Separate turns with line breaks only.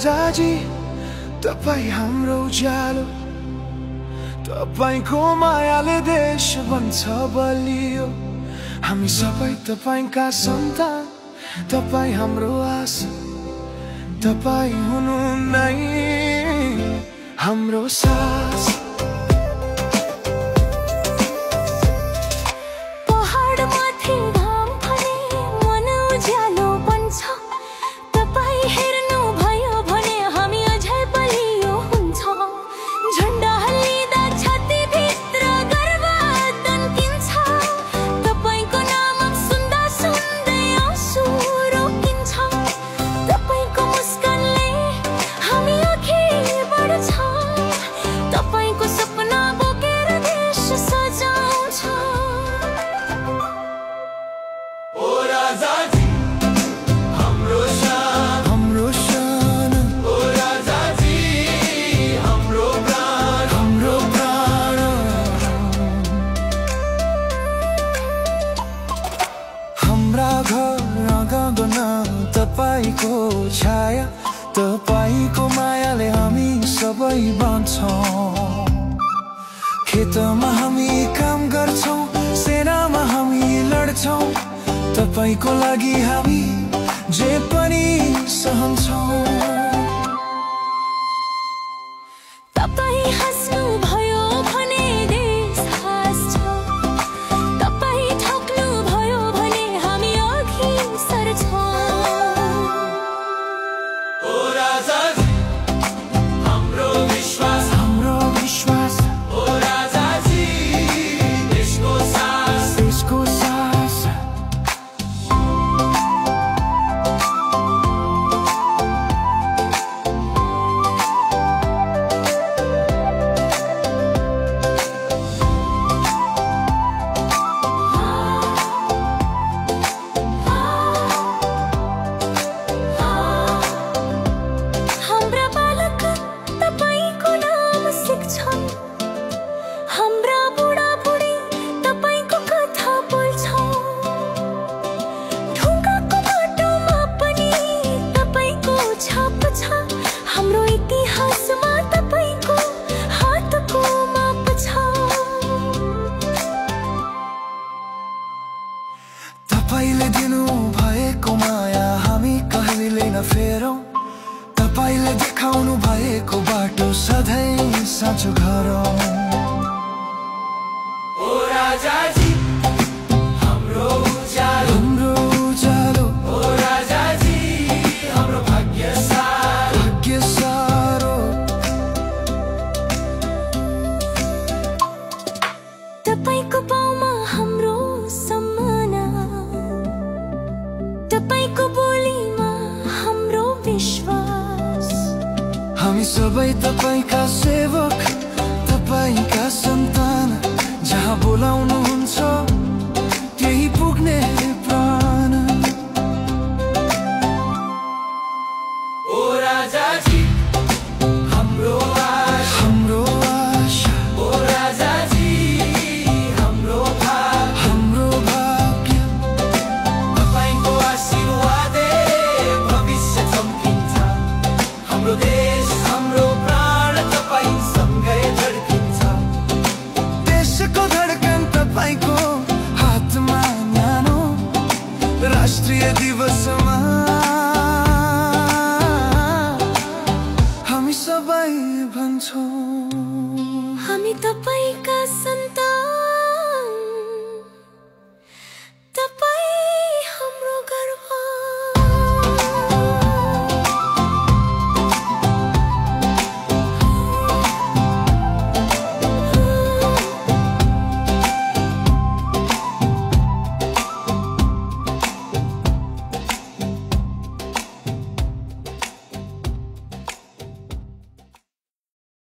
राजाजी तपाईं हाम्रो उज्यालो, तपाईंको मायाले देश बन्छ बलियो। हामी सबै तपाईंका सन्तान, तपाईं हाम्रो आशा, तपाईं हुनु नै हाम्रो सास। तपाईको छाया, तपाईको मायाले हामी सबै बाँच्छौं। खेतमा हामी काम गर्छौं, सेनामा हामी लड्छौं, तपाईको लागि हामी जे पनि सहन्छौं।
तपाईं हाँस्नु भयो भने देश हाँस्छ, तपाईं ठक्नु भयो भने हामी अघि सर्छौं।
तपाईले दिनु भएको माया हामी कहिले नफेरौं, तपाईले देखाउनु भएको बाटो सधैँ साँचो गरौँ। ओ राजाजी हाम्रो उज्यालो, हाम्रो उज्यालो, ओ राजाजी हाम्रो भाग्य सारो, भाग्य सारो।
तपाईको पाउमा हाम्रो सम्माना, तपाईको बोलीमा हाम्रो विश्वास।
हामी सबै तपाईका सेवक, तपाईका सन्तान, जहाँ बोलाउनुहुन्छ